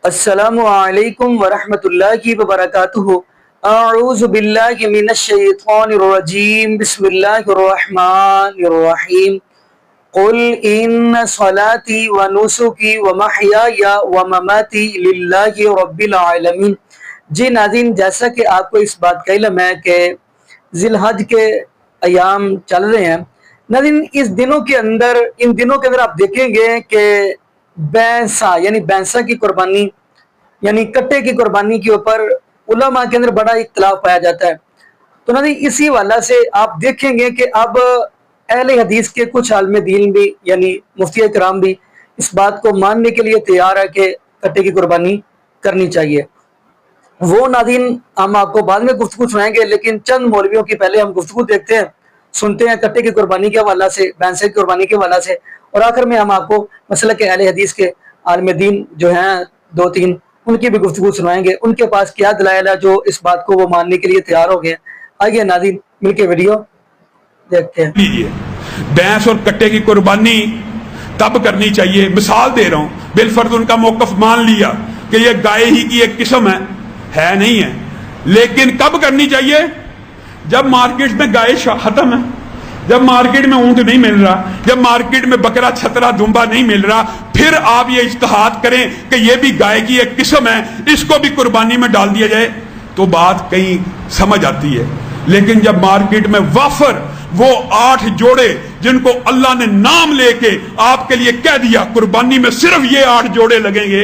السلام علیکم ورحمۃ اللہ وبرکاتہ۔ اعوذ باللہ من الشیطان الرجیم، بسم اللہ الرحمن الرحیم۔ قل ان صلاتی ونسکی ومحیای ومماتی للہ رب العالمین۔ جی ناظرین، جیسا کہ آپ کو اس بات کا علم ہے کہ ذی الحج کے ایام چل رہے ہیں ناظرین، ان دنوں کے اندر آپ دیکھیں گے کہ بینسا یعنی بینسا کی قربانی یعنی کٹے کی قربانی کے اوپر علماء کے اندر بڑا اختلاف پایا جاتا ہے۔ تو ناظرین، اسی حوالے سے آپ دیکھیں گے کہ اب اہل حدیث کے کچھ عالم دین بھی یعنی مفتی کرام بھی اس بات کو ماننے کے لیے تیار ہے کہ کٹے کی قربانی کرنی چاہیے۔ وہ ناظرین ہم آپ کو بعد میں گفتگو سنائیں گے، لیکن چند مولویوں کی پہلے ہم گفتگو دیکھتے ہیں، سنتے ہیں کٹے کی قربانی کے حوالے سے، بینسے کی قربانی کے حوالے سے، اور آخر میں ہم آپ کو مسلک اہل حدیث کے عالم دین جو ہیں دو تین، ان کی بھی گفتگو سنائیں گے، ان کے پاس کیا دلائل ہے جو اس بات کو وہ ماننے کے لیے تیار ہو گئے۔ آئیے ناظرین مل کے ویڈیو دیکھتے ہیں۔ بینس اور کٹے کی قربانی تب کرنی چاہیے، مثال دے رہا ہوں، بالفرض ان کا موقف مان لیا کہ یہ گائے ہی کی ایک قسم ہے نہیں ہے، لیکن کب کرنی چاہیے؟ جب مارکیٹ میں گائے ختم ہے، جب مارکیٹ میں اونٹ نہیں مل رہا، جب مارکیٹ میں بکرا چھترا دمبا نہیں مل رہا، پھر آپ یہ اجتہاد کریں کہ یہ بھی گائے کی ایک قسم ہے، اس کو بھی قربانی میں ڈال دیا جائے، تو بات کہیں سمجھ آتی ہے۔ لیکن جب مارکیٹ میں وافر وہ 8 جوڑے جن کو اللہ نے نام لے کے آپ کے لیے کہہ دیا قربانی میں صرف یہ 8 جوڑے لگیں گے،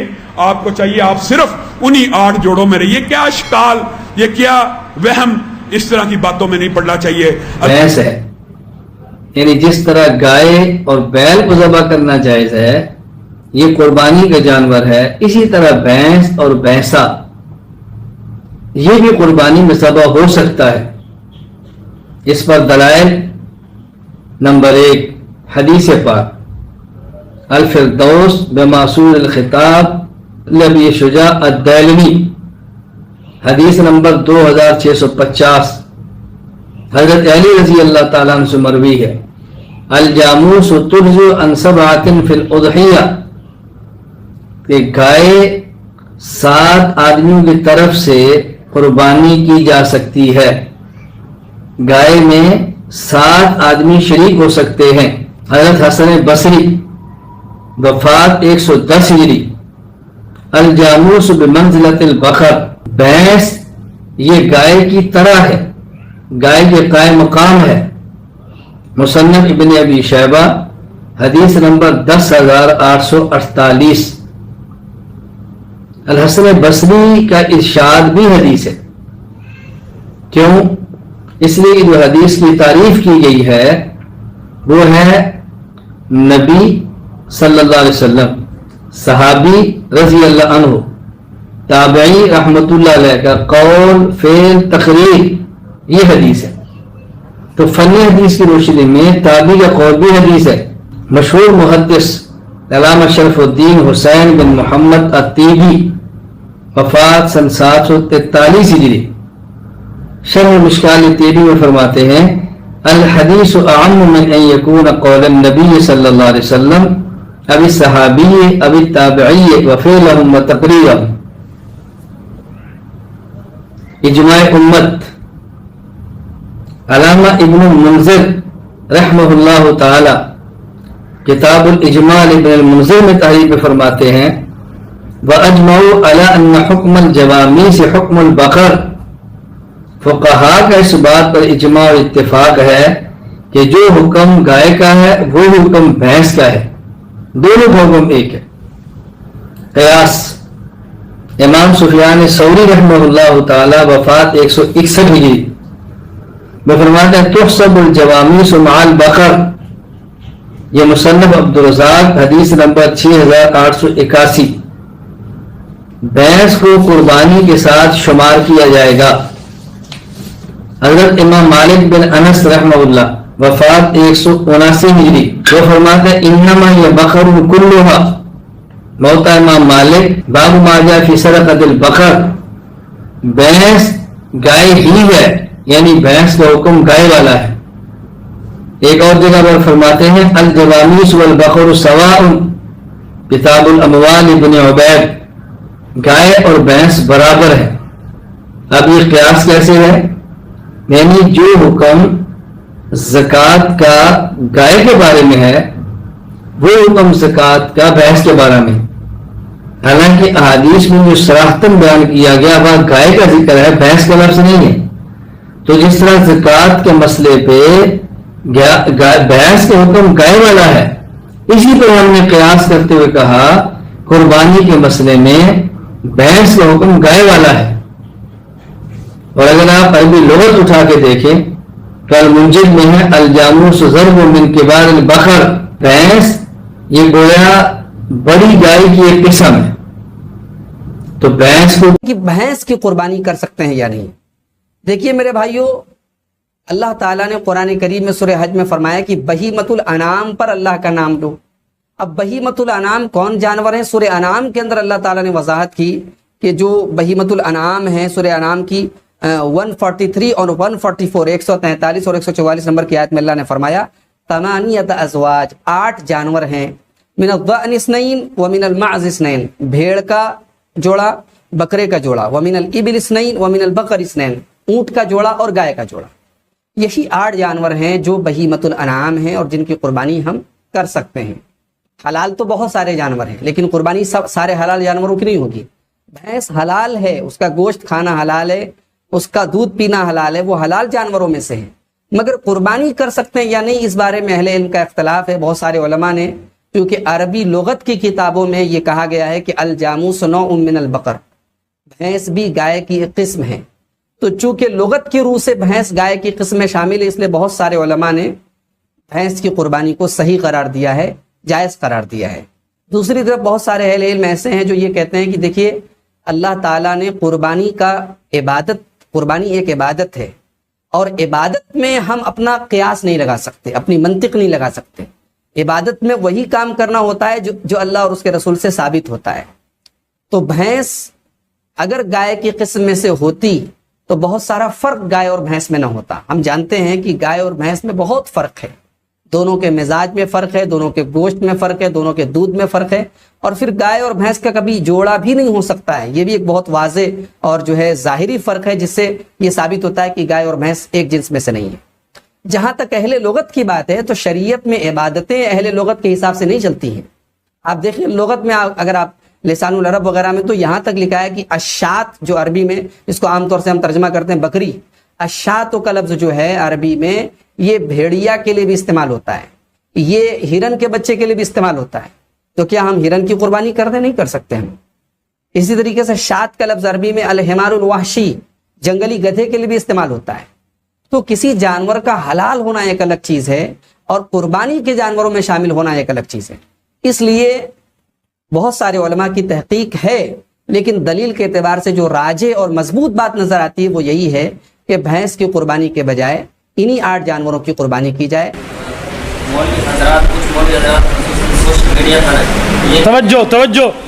آپ کو چاہیے آپ صرف انہی 8 جوڑوں میں رہیے۔ کیا اشکال، یہ کیا وہم، اس طرح کی باتوں میں نہیں پڑنا چاہیے۔ بھینس ہے، یعنی جس طرح گائے اور بیل کو ذبح کرنا جائز ہے، یہ قربانی کا جانور ہے، اسی طرح بھینس اور بھینسا یہ بھی قربانی میں ذبح ہو سکتا ہے۔ اس پر دلائل نمبر 1 حدیث پاک الفردوس بماسور الخطاب لبی شجاع الدیلمی، حدیث نمبر 2650، حضرت علی رضی اللہ تعالیٰ عنہ سے مروی ہے، الجاموس ترجو عن 7 فی الاضحیہ، کہ گائے 7 آدمیوں کی طرف سے قربانی کی جا سکتی ہے، گائے میں 7 آدمی شریک ہو سکتے ہیں۔ حضرت حسن بصری وفات 110 ہجری، الجاموس بمنزلۃ البقر، بھینس یہ گائے کی طرح ہے، گائے کے قائم مقام ہے، مصنف ابن ابی شیبہ، حدیث نمبر 10848۔ الحسن بصری کا ارشاد بھی حدیث ہے، کیوں؟ اس لیے جو حدیث کی تعریف کی گئی ہے وہ ہے نبی صلی اللہ علیہ وسلم، صحابی رضی اللہ عنہ، تابعی رحمت اللہ علیہ کا قول فعل تقریر، یہ حدیث ہے۔ تو فن حدیث کی روشنی میں تابعی کا قول بھی حدیث ہے۔ مشہور محدث علامہ شرف الدین حسین بن محمد الطیبی، وفات سن 743 ہجری، شرح مشکال طیبی میں فرماتے ہیں، الحدیث اعم من ان یکون قول النبی صلی اللہ علیہ وسلم اب الصحابی اب التابعی وفعلهم وتقریرهم۔ اجماع امت، علامہ ابن المنذر رحمہ اللہ تعالی کتاب الاجماع ابن المنذر میں تحریر میں فرماتے ہیں، وَأَجْمَعُوا عَلَىٰ أَنَّ حُكْمَ الْجَوَامِيسِ حُكْمُ الْبَقَرِ، فقہاء کا اس بات پر اجماع اور اتفاق ہے کہ جو حکم گائے کا ہے وہ حکم بھینس کا ہے، دونوں کا حکم ایک ہے۔ قیاس، امام سفیان ثوری رحمہ اللہ تعالی وفات 161 ہجری میں فرماتے ہیں، تحسب الجواميس مع البقر، یہ مصنف عبدالرزاق، حدیث نمبر 6881، بھینس کو قربانی کے ساتھ شمار کیا جائے گا۔ حضرت امام مالک بن انس رحمہ اللہ وفات 179 ہجری، وہ فرماتے ہیں، انما یہ بقر کلھا، موتا امام مالک، باب ما جاء فی صدقۃ البقر، بھینس گائے ہی ہے، یعنی بھینس کا حکم گائے والا ہے۔ ایک اور جگہ پر فرماتے ہیں، الجواميس والبقر سواء، کتاب الاموال ابن عبید، گائے اور بھینس برابر ہے. اب یہ قیاس کیسے ہے؟ یعنی جو حکم زکوٰۃ کا گائے کے بارے میں ہے وہ حکم زکوٰۃ کا بھینس کے بارے میں. حالانکہ احادیث میں جو صراحتاً بیان کیا گیا وہاں گائے کا ذکر ہے، بھینس کا لفظ نہیں ہے. تو جس طرح زکوٰۃ کے مسئلے پہ بھینس کا حکم گائے والا ہے، اسی طرح ہم نے قیاس کرتے ہوئے کہا قربانی کے مسئلے میں بھینس کا حکم گائے والا ہے. اور اگر آپ عربی لغت اٹھا کے دیکھیں تو المنجد میں ہے الجاموس ضرب من کبار البقر، بھینس یہ گویا بڑی گائے کی ایک قسم ہے. تو بھینس کو کہ بھینس کی قربانی کر سکتے ہیں یا نہیں. دیکھیے میرے بھائیوں، اللہ تعالیٰ نے قرآن کریم میں سورہ حج میں فرمایا کہ بہیمۃ الانعام پر اللہ کا نام لو. اب بہیمۃ الانعام کون جانور ہیں؟ سورہ انعام کے اندر اللہ تعالیٰ نے وضاحت کی کہ جو بہیمۃ الانعام ہیں، سورہ انعام کی 143 اور 144 143 اور 144 نمبر کی آیت میں اللہ نے فرمایا ثمانیۃ ازواج، 8 جانور ہیں، من الضأن اثنین ومن المعز اثنین، بھیڑ کا جوڑا بکرے کا جوڑا، ومن الابل اثنین ومن البقر اثنین، اونٹ کا جوڑا اور گائے کا جوڑا. یہی 8 جانور ہیں جو بہیمۃ الانعام ہیں اور جن کی قربانی ہم کر سکتے ہیں. حلال تو بہت سارے جانور ہیں لیکن قربانی سارے حلال جانوروں کی نہیں ہوگی. بھینس حلال ہے، اس کا گوشت کھانا حلال ہے، اس کا دودھ پینا حلال ہے، وہ حلال جانوروں میں سے ہے. مگر قربانی کر سکتے ہیں یا نہیں اس بارے میں اہل علم کا اختلاف ہے. بہت سارے علماء نے، کیونکہ عربی لغت کی کتابوں میں یہ کہا گیا ہے کہ الجاموس نوع من البقر، بھینس بھی گائے کی ایک قسم ہے. تو چونکہ لغت کی روح سے بھینس گائے کی قسم میں شامل ہے، اس لیے بہت سارے علماء نے بھینس کی قربانی کو صحیح قرار دیا ہے، جائز قرار دیا ہے. دوسری طرف بہت سارے اہل علم ایسے ہیں جو یہ کہتے ہیں کہ دیکھیے اللہ تعالیٰ نے قربانی ایک عبادت ہے، اور عبادت میں ہم اپنا قیاس نہیں لگا سکتے، اپنی منطق نہیں لگا سکتے. عبادت میں وہی کام کرنا ہوتا ہے جو اللہ اور اس کے رسول سے ثابت ہوتا ہے. تو بھینس اگر گائے کی قسم میں سے ہوتی تو بہت سارا فرق گائے اور بھینس میں نہ ہوتا. ہم جانتے ہیں کہ گائے اور بھینس میں بہت فرق ہے، دونوں کے مزاج میں فرق ہے، دونوں کے گوشت میں فرق ہے، دونوں کے دودھ میں فرق ہے. اور پھر گائے اور بھینس کا کبھی جوڑا بھی نہیں ہو سکتا ہے. یہ بھی ایک بہت واضح اور جو ہے ظاہری فرق ہے جس سے یہ ثابت ہوتا ہے کہ گائے اور بھینس ایک جنس میں سے نہیں ہے. جہاں تک اہل لغت کی بات ہے تو شریعت میں عبادتیں اہل لغت کے حساب سے نہیں چلتی ہیں. آپ دیکھیں لغت میں اگر آپ لسان العرب وغیرہ میں تو یہاں تک لکھا ہے کہ اشات، جو عربی میں جس کو عام طور سے ہم ترجمہ کرتے ہیں بکری، اشاتوں کا لفظ جو ہے عربی میں یہ بھیڑیا کے لیے بھی استعمال ہوتا ہے، یہ ہرن کے بچے کے لیے بھی استعمال ہوتا ہے. تو کیا ہم ہرن کی قربانی کرتے نہیں کر سکتے ہم؟ اسی طریقے سے شات کا لفظ عربی میں الحمار الوحشی، جنگلی گدھے کے لیے بھی استعمال ہوتا ہے. تو کسی جانور کا حلال ہونا ایک الگ چیز ہے اور قربانی کے جانوروں میں شامل ہونا ایک الگ چیز ہے. اس لیے بہت سارے علماء کی تحقیق ہے، لیکن دلیل کے اعتبار سے جو راجح اور مضبوط بات نظر آتی ہے وہ یہی ہے کہ بھینس کی قربانی کے بجائے انہی 8 جانوروں کی قربانی کی جائے. مولوی حضرات، کچھ مولوی حضرات سوشل میڈیا پر توجہ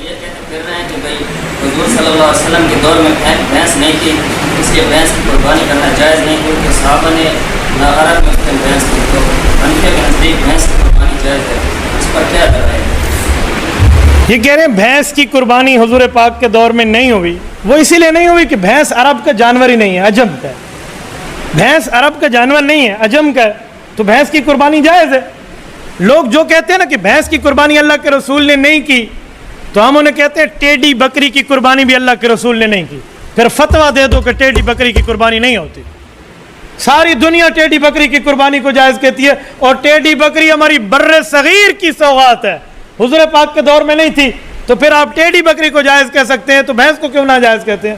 یہ کہہ رہے ہیں کہ بھائی حضور صلی اللہ علیہ وسلم کے دور میں بھینس نہیں تھی، اس لیے بھینس کی قربانی کرنا جائز نہیں، کیونکہ صحابہ نے ناغرب میں اس دن بھینس کی، تو حنفیہ کے نزدیک بھینس کی قربانی جائز ہے. اس پر کیا رائے ہے؟ یہ کہہ رہے ہیں بھینس کی قربانی حضور پاک کے دور میں نہیں ہوئی. وہ اسی لیے نہیں ہوئی کہ بھینس عرب کا جانور ہی نہیں ہے، عجم کا ہے. بھینس عرب کا جانور نہیں ہے، عجم کا ہے، تو بھینس کی قربانی جائز ہے. لوگ جو کہتے ہیں نا کہ بھینس کی قربانی اللہ کے رسول نے نہیں کی، تو ہم انہیں کہتے ہیں ٹیڈی بکری کی قربانی بھی اللہ کے رسول نے نہیں کی. پھر فتویٰ دے دو کہ ٹیڈی بکری کی قربانی نہیں ہوتی. ساری دنیا ٹیڈی بکری کی قربانی کو جائز کہتی ہے، اور ٹیڈی بکری ہماری بر صغیر کی سوغات ہے، حضور پاک کے دور میں نہیں تھی. تو پھر آپ ٹیڈی بکری کو جائز کہہ سکتے ہیں، تو بھینس کو کیوں نہ جائز کہتے ہیں؟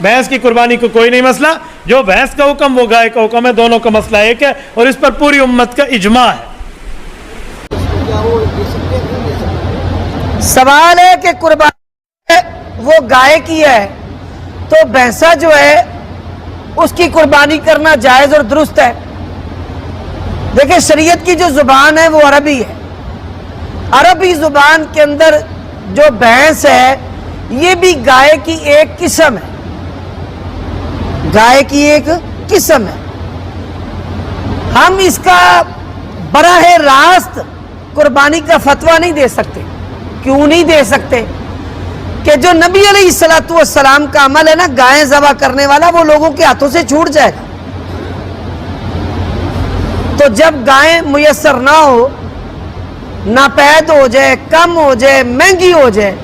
بھینس کی قربانی کو کوئی نہیں مسئلہ. جو بھینس کا حکم وہ گائے کا حکم ہے، دونوں کا مسئلہ ایک ہے، اور اس پر پوری امت کا اجماع ہے. سوال ہے کہ قربانی وہ گائے کی ہے تو بھینسا جو ہے اس کی قربانی کرنا جائز اور درست ہے. دیکھیں شریعت کی جو زبان ہے وہ عربی ہے. عربی زبان کے اندر جو بھینس ہے یہ بھی گائے کی ایک قسم ہے، گائے کی ایک قسم ہے. ہم اس کا براہ راست قربانی کا فتویٰ نہیں دے سکتے. کیوں نہیں دے سکتے؟ کہ جو نبی علیہ الصلوۃ والسلام کا عمل ہے نا گائے ذبح کرنے والا، وہ لوگوں کے ہاتھوں سے چھوٹ جائے گا. تو جب گائے میسر نہ ہو، ناپید ہو جائے، کم ہو جائے، مہنگی ہو جائے،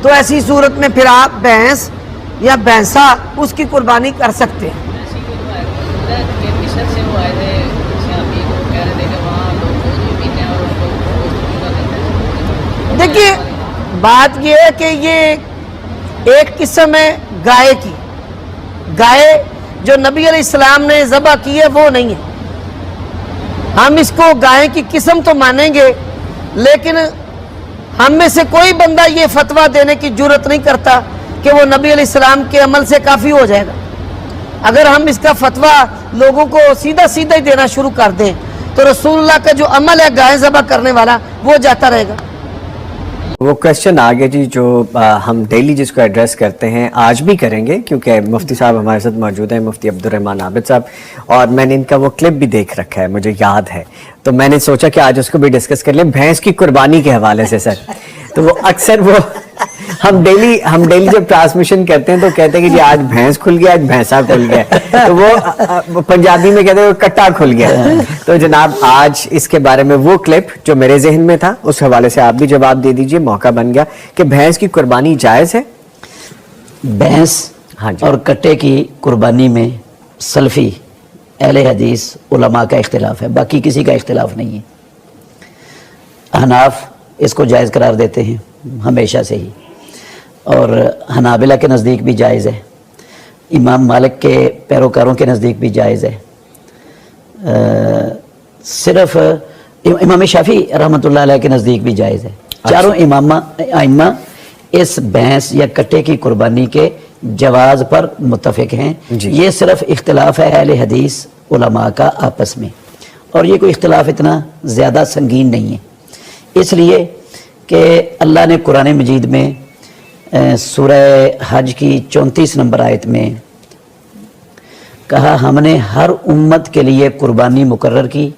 تو ایسی صورت میں پھر آپ بھینس یا بھینسا اس کی قربانی کر سکتے ہیں. دیکھیے بات یہ ہے کہ یہ ایک قسم ہے گائے کی. گائے جو نبی علیہ السلام نے ذبح کی ہے وہ نہیں ہے. ہم اس کو گائے کی قسم تو مانیں گے، لیکن ہم میں سے کوئی بندہ یہ فتویٰ دینے کی جرت نہیں کرتا کہ وہ نبی علیہ السلام کے عمل سے کافی ہو جائے گا. اگر ہم اس کا فتویٰ لوگوں کو سیدھا سیدھا ہی دینا شروع کر دیں تو رسول اللہ کا جو عمل ہے گائے ذبح کرنے والا وہ جاتا رہے گا. وہ کوشچن آگے جی جو ہم ڈیلی جس کو ایڈریس کرتے ہیں آج بھی کریں گے، کیونکہ مفتی صاحب ہمارے ساتھ موجود ہیں، مفتی عبدالرحمن عابد صاحب، اور میں نے ان کا وہ کلپ بھی دیکھ رکھا ہے، مجھے یاد ہے، تو میں نے سوچا کہ آج اس کو بھی ڈسکس کر لیں بھینس کی قربانی کے حوالے سے. سر تو وہ اکثر وہ ہم ڈیلی جب ٹرانسمیشن کرتے ہیں تو کہتے ہیں کہ جی آج بھینس کھل گیا، آج بھینسا کھل گیا، تو وہ پنجابی میں کہتے ہیں وہ کٹا کھل گیا. تو جناب آج اس کے بارے میں وہ کلپ جو میرے ذہن میں تھا اس حوالے سے آپ بھی جواب دے دیجئے، موقع بن گیا کہ بھینس کی قربانی جائز ہے. بھینس اور کٹے کی قربانی میں سلفی اہل حدیث علماء کا اختلاف ہے، باقی کسی کا اختلاف نہیں ہے. حناف اس کو جائز قرار دیتے ہیں ہمیشہ سے ہی، اور حنابلہ کے نزدیک بھی جائز ہے، امام مالک کے پیروکاروں کے نزدیک بھی جائز ہے. صرف امام شافعی رحمۃ اللہ علیہ کے نزدیک بھی جائز ہے. چاروں ائمہ اس بھینس یا کٹے کی قربانی کے جواز پر متفق ہیں. یہ صرف اختلاف ہے اہل حدیث علماء کا آپس میں، اور یہ کوئی اختلاف اتنا زیادہ سنگین نہیں ہے، اس لیے کہ اللہ نے قرآن مجید میں سورہ حج کی 34 نمبر آیت میں کہا ہم نے ہر امت کے لیے قربانی مقرر کی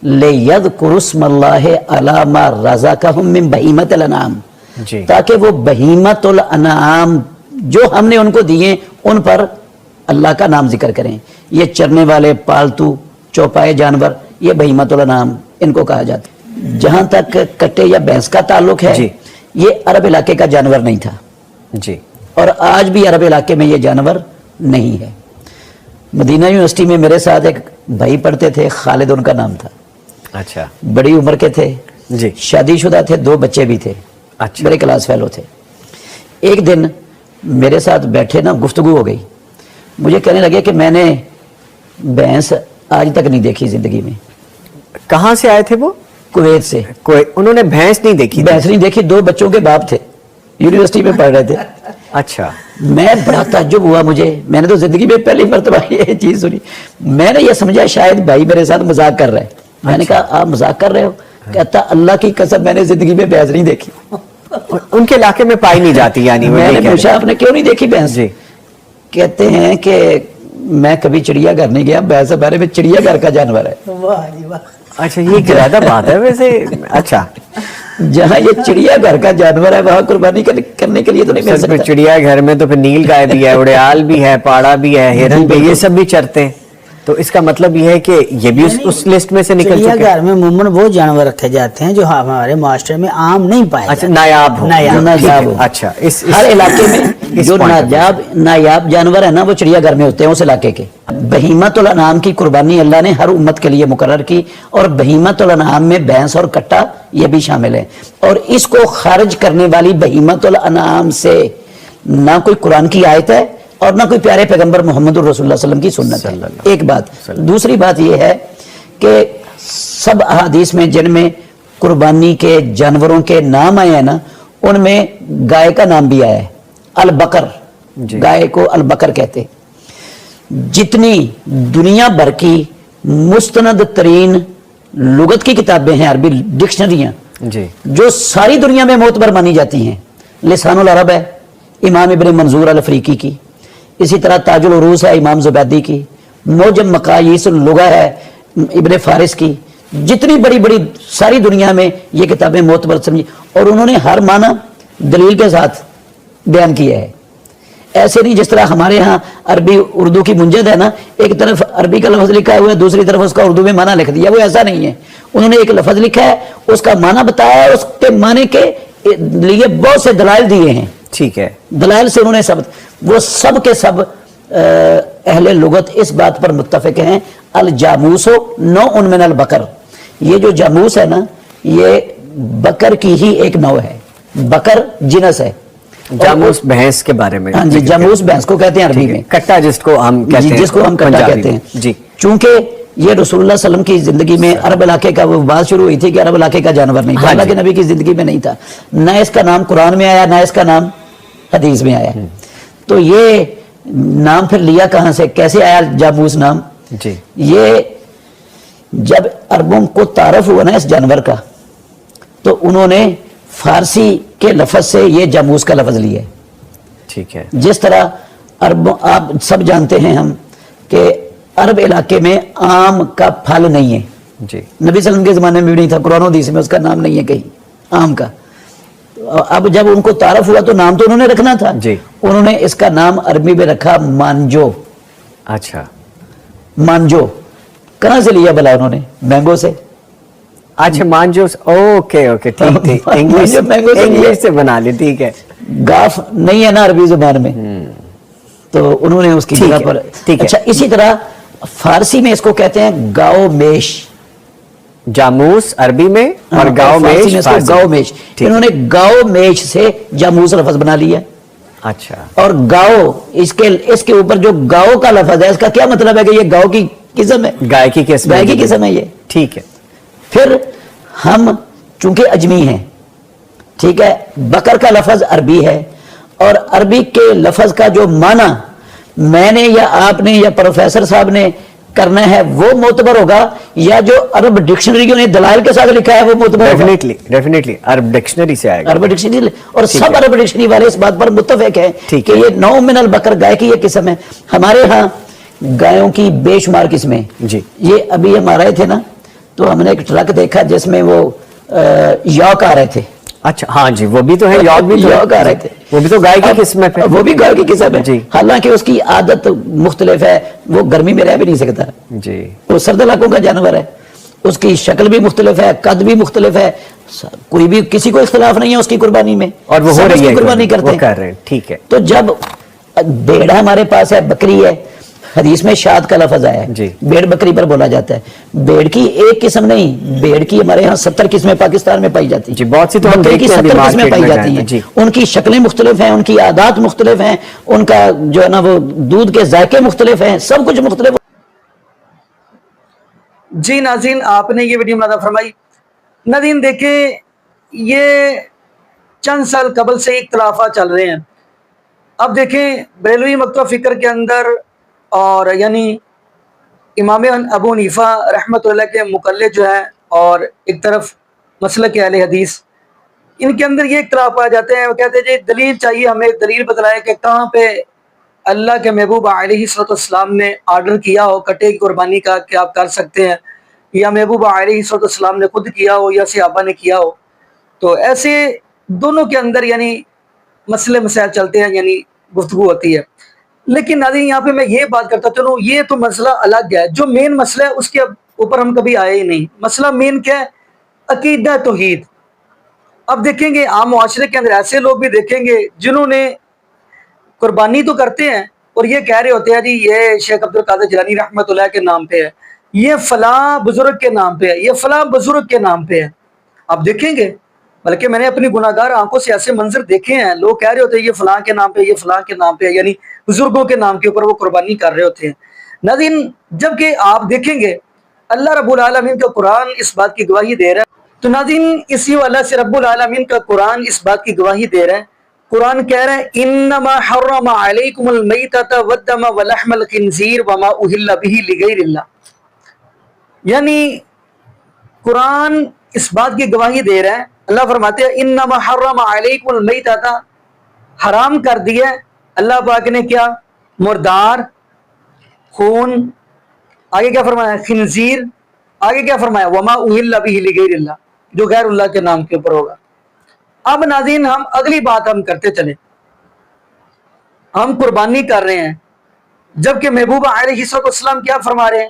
لِيَذْكُرُوا اسْمَ اللَّهِ عَلَىٰ مَا رَزَقَهُم مِّن بَهِیمَةِ الْأَنْعَامِ، تاکہ وہ بہیمۃ الانعام جو ہم نے ان کو دیے ان پر اللہ کا نام ذکر کریں. یہ چرنے والے پالتو چوپائے جانور یہ بہیمۃ الانعام ان کو کہا جاتا ہے. جہاں تک کٹے یا بھینس کا تعلق ہے یہ عرب علاقے کا جانور نہیں تھا جی، اور آج بھی عرب علاقے میں یہ جانور نہیں ہے. مدینہ یونیورسٹی میں میرے ساتھ ایک بھائی پڑھتے تھے، خالد ان کا نام تھا. اچھا، بڑی عمر کے تھے جی، شادی شدہ تھے، 2 بچے بھی تھے. اچھا، میرے کلاس فیلو تھے. ایک دن میرے ساتھ بیٹھے نا، گفتگو ہو گئی، مجھے کہنے لگے کہ میں نے بھینس آج تک نہیں دیکھی زندگی میں. کہاں سے آئے تھے وہ؟ کویت سے. انہوں نے بھینس نہیں دیکھی؟ بھینس نہیں دیکھی، 2 بچوں کے باپ تھے، یونیورسٹی میں پڑھ رہے تھے. اچھا، میں بڑا تعجب ہوا مجھے، میں نے تو زندگی میں پہلی مرتبہ یہ چیز سنی. میں نے یہ سمجھا شاید بھائی میرے ساتھ مذاق کر رہا ہے. میں نے کہا آپ مذاق کر رہے ہو؟ کہتا اللہ کی قسم میں نے زندگی میں بھینس نہیں دیکھی. ان کے علاقے میں پائی نہیں جاتی یعنی؟ میں نے پوچھا آپ نے کیوں نہیں دیکھی بھینس؟ جی، کہتے ہیں کہ میں کبھی چڑیا گھر نہیں گیا، بھینس ہمارے میں چڑیا گھر کا جانور ہے. اچھا، یہ زیادہ بات ہے ویسے. اچھا، جہاں یہ چڑیا گھر کا جانور ہے وہاں قربانی کرنے کے لیے تو نہیں مل سکتا. چڑیا گھر میں تو پھر نیل گائے بھی ہے، اڑیال بھی ہے، پاڑا بھی ہے، ہرن بھی، یہ سب بھی چرتے ہیں. تو اس کا مطلب یہ ہے کہ یہ بھی اس لسٹ میں سے نکل چکے ہیں. چڑیا گھر میں عموماً وہ جانور رکھے جاتے ہیں جو ہمارے معاشرے میں عام نہیں پائے جاتے. اچھا، نایاب ہو. اچھا، ہر علاقے میں جو نایاب جانور ہے نا وہ چڑیا گھر میں ہوتے ہیں اس علاقے کے. بہیمۃ الانعام کی قربانی اللہ نے ہر امت کے لیے مقرر کی، اور بہیمۃ الانعام میں بھینس اور کٹا یہ بھی شامل ہے. اور اس کو خارج کرنے والی بہیمۃ الانعام سے نہ کوئی قرآن کی آیت ہے اور نہ کوئی پیارے پیغمبر محمد الرسول اللہ صلی اللہ علیہ وسلم کی سنت ہے. ایک بات. دوسری بات یہ ہے کہ سب احادیث میں جن میں قربانی کے جانوروں کے نام آئے ہیں نا ان میں گائے کا نام بھی آیا ہے، البقر. گائے کو البقر کہتے ہیں. جتنی دنیا بھر کی مستند ترین لغت کی کتابیں ہیں، عربی ڈکشنریاں جو ساری دنیا میں معتبر مانی جاتی ہیں، لسان العرب ہے امام ابن منظور الافریقی کی، اسی طرح تاج العروض ہے امام زبیدی کی، موجم مقاییس اللغہ ہے ابن فارس کی. جتنی بڑی بڑی ساری دنیا میں یہ کتابیں معتبر سمجھی، اور انہوں نے ہر معنی دلیل کے ساتھ بیان کیا ہے. ایسے نہیں جس طرح ہمارے ہاں عربی اردو کی منجد ہے نا, ایک طرف عربی کا لفظ لکھا ہوا ہے, دوسری طرف اس کا اردو میں معنی لکھ دیا. وہ ایسا نہیں ہے, انہوں نے ایک لفظ لکھا ہے, اس کا معنی بتایا ہے, اس کے معنی کے لیے بہت سے دلائل دیے ہیں. ٹھیک ہے, دلائل سے انہوں نے وہ سب کے سب اہل لغت اس بات پر متفق ہیں, الجاموس نوع من البقر, یہ جو جاموس ہے نا یہ بکر کی ہی ایک نوع ہے, بکر جنس ہے. جاموس بھینس کے بارے میں, ہاں جی, جاموس بھینس کو کہتے ہیں عربی میں, کٹا جس کو ہم کہتے ہیں, جس کو ہم کٹا کہتے ہیں. جی, چونکہ یہ رسول اللہ صلی اللہ علیہ وسلم کی زندگی میں عرب علاقے کا وہ بات شروع ہوئی تھی کہ عرب علاقے کا جانور نہیں تھا, اللہ کے نبی کی زندگی میں نہیں تھا, نہ اس کا نام قرآن میں آیا, نہ اس کا نام حدیث میں آیا. تو یہ نام پھر لیا کہاں سے, کیسے آیا جاموس نام؟ جی, یہ جب عربوں کو تعارف ہوا نا اس جانور کا, تو انہوں نے فارسی کے لفظ سے یہ جاموس کا لفظ لیا ہے. ٹھیک ہے, جس طرح آپ سب جانتے ہیں ہم کہ عرب علاقے میں آم کا پھل نہیں ہے. جی, نبی صلی اللہ علیہ وسلم کے زمانے میں بھی نہیں تھا, قرآن و حدیث میں اس کا نام نہیں ہے کہیں آم کا. اب جب ان کو تعارف ہوا تو نام تو انہوں نے رکھنا تھا. جی, انہوں نے اس کا نام عربی میں رکھا مانجو. اچھا, مانجو کہاں سے لیا بلا انہوں نے؟ مینگو سے. اچھا, مانجوس, اوکے اوکے, ٹھیک ٹھیک, انگلش سے بنا لی, ٹھیک ہے. گاف نہیں ہے نا عربی زبان میں, تو انہوں نے اس کی جگہ پر. اچھا, اسی طرح فارسی میں اس کو کہتے ہیں گاؤ میش. جاموس عربی میں اور گاؤ میش فارسی. گاؤ میش, انہوں نے گاؤ میش سے جاموس لفظ بنا لیا. اچھا, اور گاؤ اس کے اوپر جو گاؤ کا لفظ ہے, اس کا کیا مطلب ہے کہ یہ گاؤ کی قسم ہے, گائے کی قسم, گائے کی قسم ہے یہ. ٹھیک ہے. پھر ہم چونکہ اجمی ہیں, ٹھیک ہے, بکر کا لفظ عربی ہے, اور عربی کے لفظ کا جو معنی میں نے یا آپ نے یا پروفیسر صاحب نے کرنا ہے وہ معتبر ہوگا, یا جو عرب ڈکشنریوں نے دلائل کے ساتھ لکھا ہے وہ معتبر ہوگا. ڈیفینیٹلی عرب ڈکشنری سے آئے گا, عرب ڈکشنری, اور سب عرب ڈکشنری والے اس بات پر متفق ہیں کہ یہ نوع من البقر, گائے کی یہ قسم ہے. ہمارے ہاں گایوں کی بے شمار قسمیں. جی, یہ ابھی ہم آ رہے تھے نا, تو ہم نے ایک ٹرک دیکھا جس میں وہ یوک آ رہے تھے. اچھا, ہاں جی, وہ بھی تو ہے, یوک آ رہے تھے, وہ بھی تو گائے کی قسم ہے, وہ بھی گائے کی قسم ہے. جی, حالانکہ اس کی عادت مختلف ہے, وہ گرمی میں رہ بھی نہیں سکتا. جی, وہ سرد علاقوں کا جانور ہے, اس کی شکل بھی مختلف ہے, قد بھی مختلف ہے, کوئی بھی کسی کو اختلاف نہیں ہے اس کی قربانی میں, اور وہ ہو رہی ہے قربانی کرتے ہیں. ٹھیک ہے. تو جب بھیڑ ہمارے پاس ہے, بکری ہے, حدیث میں شاد کا لفظ آیا ہے, بھیڑ بکری پر بولا جاتا ہے. بھیڑ کی ایک قسم نہیں, بھیڑ کی ہمارے ہاں 70 قسمیں پاکستان میں پائی جاتی ہیں. بہت سی تو ہم دیکھتے ہیں 70 قسمیں پائی جاتی ہیں. ان کی شکلیں مختلف ہیں, ان کی عادات مختلف ہیں, ان کا جو ہے نا وہ دودھ کے ذائقے مختلف ہیں, سب کچھ مختلف. جی ناظرین, آپ نے یہ ویڈیو ملاحظہ فرمائی. ناظرین دیکھیں, یہ چند سال قبل سے اختلافات چل رہے ہیں. اب دیکھیں بریلوی مکتبہ فکر کے اندر, اور یعنی امام ابو حنیفہ رحمۃ اللہ کے مقلد جو ہیں, اور ایک طرف مسلک اہل حدیث, ان کے اندر یہ اختلاف پائے جاتے ہیں. وہ کہتے ہیں جی دلیل چاہیے, ہمیں دلیل بتلائے کہ کہاں پہ اللہ کے محبوب علیہ السلام نے آرڈر کیا ہو کٹے کی قربانی کا کہ آپ کر سکتے ہیں, یا محبوب علیہ السلام نے خود کیا ہو یا صحابہ نے کیا ہو. تو ایسے دونوں کے اندر یعنی مسئلے مسائل چلتے ہیں, یعنی گفتگو ہوتی ہے. لیکن ناظرین یہاں پہ میں یہ بات کرتا چلوں, یہ تو مسئلہ الگ ہے, جو مین مسئلہ ہے اس کے اوپر ہم کبھی آئے ہی نہیں. مسئلہ مین کیا ہے؟ عقیدہ توحید. اب دیکھیں گے عام معاشرے کے اندر ایسے لوگ بھی دیکھیں گے جنہوں نے قربانی تو کرتے ہیں اور یہ کہہ رہے ہوتے ہیں جی یہ شیخ عبد القادر جیلانی رحمۃ اللہ کے نام پہ ہے, یہ فلاں بزرگ کے نام پہ ہے, یہ فلاں بزرگ کے نام پہ ہے. آپ دیکھیں گے, بلکہ میں نے اپنی گناہ گار آنکھوں سے ایسے منظر دیکھے ہیں, لوگ کہہ رہے ہوتے ہیں یہ فلاں کے نام پہ, یہ فلاں کے نام پہ, یعنی بزرگوں کے نام کے اوپر وہ قربانی کر رہے ہوتے ہیں. ناظرین جبکہ آپ دیکھیں گے اللہ رب العالمین کا قرآن اس بات کی گواہی دے رہا ہے. تو ناظرین اسی وجہ سے رب العالمین کا قرآن اس بات کی گواہی دے رہا ہے. قرآن کہہ رہا ہے انما حرم علیکم المیتۃ والدم ولحم الخنزیر وما اہل بہ لغیر اللہ. یعنی قرآن اس بات کی گواہی دے رہا ہے, اللہ فرماتے ہیں انما حرم علیکم المیتۃ, حرام کر دیا اللہ پاک نے کیا؟ مردار, خون, آگے کیا فرمایا؟ خنزیر, آگے کیا فرمایا؟ وما اہل بہ لغیر اللہ, جو غیر اللہ کے نام کے اوپر ہوگا. اب ناظرین ہم اگلی بات ہم کرتے چلیں. ہم قربانی کر رہے ہیں، جبکہ محبوبہ علیہ السلام کیا فرما رہے ہیں؟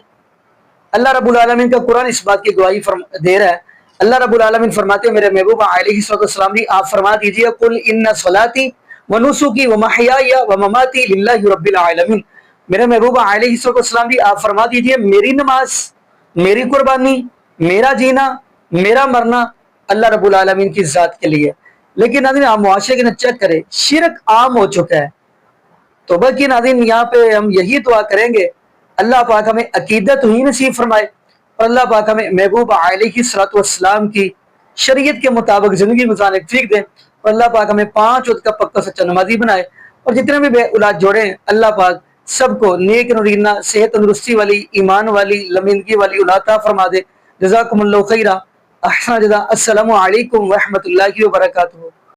اللہ رب العالمین کا قرآن اس بات کی گواہی دے رہا ہے. اللہ رب العالمین فرماتے ہیں میرے محبوبہ علیہ السلام بھی آپ فرما دیجئے قل ان صلاتی و نسکی و محیای و مماتی للہ رب العالمین. میرے محبوبہ علیہ السلام بھی آپ فرما دیجئے میری نماز، میری قربانی، میرا جینا، میرا مرنا اللہ رب العالمین کی ذات کے لیے. لیکن ناظرین آپ معاشرے کے چیک کریں، شرک عام ہو چکا ہے. توبہ کی ناظرین یہاں پہ ہم یہی دعا کریں گے اللہ پاک ہمیں عقیدت ہی نصیب فرمائے اور اللہ پاک ہمیں محبوب علیہ السلام کی شریعت کے مطابق زندگی گزارنے کی توفیق دے اور اللہ پاک ہمیں 5 وقت کا پکا سچا نمازی بنائے اور جتنے بھی بے اولاد جوڑے ہیں اللہ پاک سب کو نیک نورینہ صحت تندرستی والی ایمان والی لمندگی والی اولاد عطا فرما دے. جزاکم اللہ خیرہ. احسن جزا. السلام علیکم ورحمۃ اللہ وبرکاتہ.